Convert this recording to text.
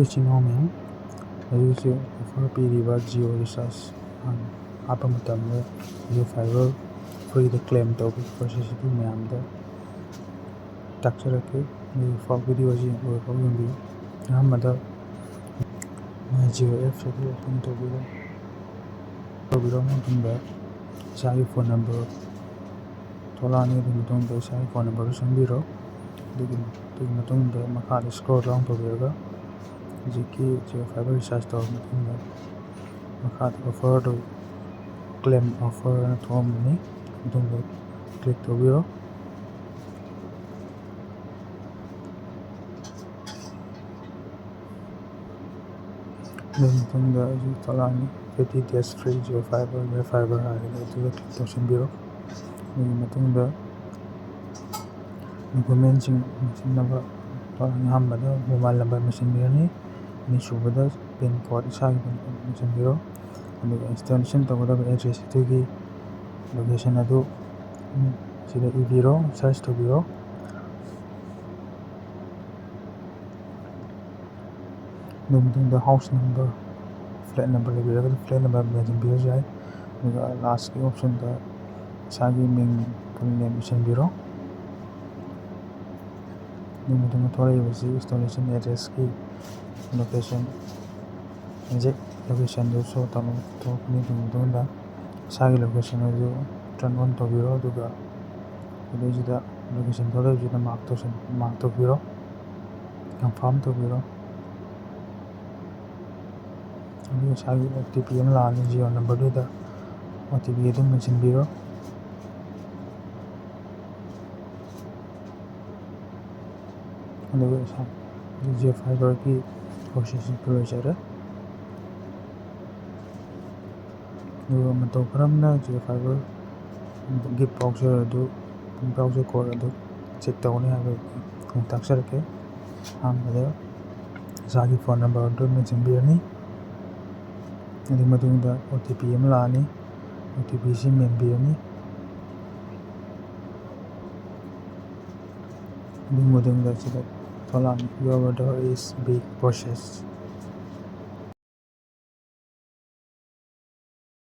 ꯏꯆꯤꯟ ꯏꯅꯥꯎ ꯃꯌꯥꯝ ꯍꯧꯖꯤꯛꯁꯦ ꯑꯣꯐꯔ ꯄꯤꯔꯤꯕ ꯖꯤꯑꯣ ꯔꯤꯆꯥꯔꯖ ꯍꯥꯞꯄ ꯃꯇꯝꯗ ꯖꯤꯑꯣ ꯐꯥꯏꯕꯔ ꯐ꯭ꯔꯤꯗ ꯀ꯭ꯂꯦꯝ ꯇꯧꯕꯒꯤ ꯄ꯭ꯔꯣꯁꯦꯁꯇꯨ ꯃꯌꯥꯝꯗ ꯇꯥꯛꯆꯔꯛꯀꯦ꯫ ꯚꯤꯗꯤꯑꯣꯁꯤ ꯂꯣꯏꯐꯥꯎ ꯌꯦꯡꯕꯤꯌꯨ꯫ ꯑꯍꯥꯟꯕꯗ ꯃꯥꯏ ꯖꯤꯑꯣ ꯑꯦꯞꯁ ꯑꯗꯨ ꯑꯣꯄꯟ ꯇꯧꯕꯤꯔꯣ ꯃꯇꯨꯡꯗ ꯏꯁꯥꯒꯤ ꯐꯣꯟ ꯅꯝꯕꯔ ꯊꯣꯛꯂꯛꯑꯅꯤ꯫ ꯑꯗꯨꯒꯤ ꯃꯇꯨꯡꯗ ꯏꯁꯥꯒꯤ ꯐꯣꯟ ꯅꯝꯕꯔꯗꯨ ꯆꯪꯕꯤꯔꯣ꯫ ꯑꯗꯨꯒꯤ ꯃꯇꯨꯡꯗ ꯃꯈꯥꯗ ꯁ꯭ꯀ꯭ꯔꯣꯜ ꯗꯥꯎꯟ ꯇꯧꯕꯤꯔꯒ ꯍꯧꯖꯤꯛꯀꯤ ꯖꯤꯑꯣ ꯐꯥꯏꯕꯔ ꯔꯤꯆꯥꯔꯖ ꯇꯧꯔꯕ ꯃꯇꯨꯡꯗ ꯃꯈꯥꯗ ꯑꯣꯐꯔꯗꯨ ꯀ꯭ꯂꯦꯝ ꯑꯣꯐꯔꯅ ꯊꯣꯛꯑꯝꯒꯅꯤ꯫ ꯃꯇꯨꯡꯗ ꯀ꯭ꯂꯤꯛ ꯇꯧꯕꯤꯔꯣ꯫ ꯑꯗꯨꯒꯤ ꯃꯇꯨꯡꯗ ꯍꯧꯖꯤꯛ ꯊꯣꯛꯂꯛꯑꯅꯤ 50 days free ꯖꯤꯑꯣ ꯐꯥꯏꯕꯔ ꯍꯥꯏꯔꯒ ꯑꯗꯨꯗ ꯀ꯭ꯂꯤꯛ ꯇꯧꯁꯤꯟꯕꯤꯔꯣ꯫ ꯑꯗꯨꯒꯤ ꯃꯇꯨꯡꯗ ꯗꯣꯀꯨꯃꯦꯟꯁꯤꯡ ꯃꯦꯟꯁꯤꯟꯅꯕ ꯊꯣꯛꯂꯛꯑꯅꯤ꯫ ꯑꯍꯥꯟꯕꯗ ꯃꯣꯕꯥꯏꯜ ꯅꯝꯕꯔ ꯃꯦꯟꯁꯤꯟꯕꯤꯔꯅꯤ꯫ ꯑꯅꯤꯁꯨꯕꯗ ꯄꯤꯟ ꯀꯣꯗ ꯏꯁꯥꯒꯤ ꯄꯤꯟ ꯀꯣꯗ ꯃꯦꯟꯁꯤꯟꯕꯤꯔꯣ꯫ ꯑꯗꯨꯒ ꯏꯟꯁꯇꯣꯂꯦꯁꯟ ꯇꯧꯒꯗꯕ ꯑꯦꯗ꯭ꯔꯦꯁ ꯑꯗꯨꯒꯤ ꯂꯣꯀꯦꯁꯟ ꯑꯗꯨ ꯁꯤꯗ ꯏꯕꯤꯔꯣ, ꯁꯔꯆ ꯇꯧꯕꯤꯔꯣ꯫ ꯑꯗꯨꯒꯤ ꯃꯇꯨꯡꯗ ꯍꯥꯎꯁ ꯅꯝꯕꯔ, ꯐ꯭ꯂꯦꯠ ꯅꯝꯕꯔ ꯂꯩꯕꯤꯔꯒꯗꯤ ꯐ꯭ꯂꯦꯠ ꯅꯝꯕꯔ ꯃꯦꯟꯁꯤꯟꯕꯤꯔꯁꯨ ꯌꯥꯏ꯫ ꯑꯗꯨꯒ ꯂꯥꯁꯀꯤ ꯑꯣꯞꯁꯟꯗ ꯏꯁꯥꯒꯤ ꯃꯤꯡ ꯐꯨꯜ ꯅꯦꯝ ꯏꯁꯤꯟꯕꯤꯔꯣ꯫ ꯑꯗꯨꯒꯤ ꯃꯇꯨꯡꯗ ꯊꯣꯛꯂꯛꯏꯕꯁꯤ ꯏꯟꯁꯇꯣꯂꯦꯁꯟ ꯑꯦꯗ꯭ꯔꯦꯁꯀꯤ ꯂꯣꯀꯦꯁꯟ, ꯑꯦꯛꯖꯦꯛ ꯂꯣꯀꯦꯁꯟꯗꯨ ꯁꯣ ꯊꯣꯛꯂꯛꯀꯅꯤ꯫ ꯑꯗꯨꯒꯤ ꯃꯇꯨꯡꯗ ꯏꯁꯥꯒꯤ ꯂꯣꯀꯦꯁꯟ ꯑꯗꯨ ꯇꯔꯟ ꯑꯣꯟ ꯇꯧꯕꯤꯔꯣ꯫ ꯑꯗꯨꯒ ꯁꯤꯗꯩꯁꯤꯗ ꯂꯣꯀꯦꯁꯟ ꯊꯣꯛꯂꯛꯏꯕꯁꯤꯗ ꯃꯥꯔꯛ ꯇꯧꯕꯤꯔꯣ, ꯀꯟꯐꯥꯔꯝ ꯇꯧꯕꯤꯔꯣ꯫ ꯑꯗꯨꯒ ꯏꯁꯥꯒꯤ ꯑꯣ ꯇꯤ ꯄꯤ ꯑꯃ ꯂꯥꯛꯑꯅꯤ꯫ ꯖꯤꯑꯣ ꯅꯝꯕꯔꯗꯨꯗ ꯑꯣ ꯇꯤ ꯄꯤ ꯑꯗꯨ ꯃꯦꯟꯁꯤꯟꯕꯤꯔꯣ꯫ ꯑꯗꯨꯒ ꯖꯤꯑꯣ ꯐꯥꯏꯕꯔꯒꯤ ꯄ꯭ꯔꯣꯁꯦꯁꯤꯡꯗꯨ ꯂꯣꯏꯖꯔꯦ꯫ ꯑꯗꯨꯒ ꯃꯇꯧ ꯀꯔꯝꯅ ꯖꯤꯑꯣ ꯐꯥꯏꯕꯔꯒꯤ ꯚꯥꯎꯆꯔ ꯑꯗꯨ ꯚꯥꯎꯆꯔ ꯀꯣꯗ ꯑꯗꯨ ꯆꯦꯛ ꯇꯧꯒꯅꯤ ꯍꯥꯏꯕꯗꯨ ꯇꯥꯛꯆꯔꯛꯀꯦ꯫ ꯑꯍꯥꯟꯕꯗ ꯏꯁꯥꯒꯤ ꯐꯣꯟ ꯅꯝꯕꯔ ꯑꯗꯨ ꯃꯦꯟꯁꯤꯟꯕꯤꯔꯅꯤ꯫ ꯑꯗꯨꯒꯤ ꯃꯇꯨꯡꯗ ꯑꯣ ꯇꯤ ꯄꯤ ꯑꯃ ꯂꯥꯛꯑꯅꯤ꯫ O T ꯄꯤꯁꯤ ꯃꯦꯟꯕꯤꯔꯅꯤ꯫ ꯑꯗꯨꯒꯤ ꯃꯇꯨꯡꯗ ꯁꯤꯗ ꯊꯣꯛꯂꯛꯑꯅꯤ your order is being process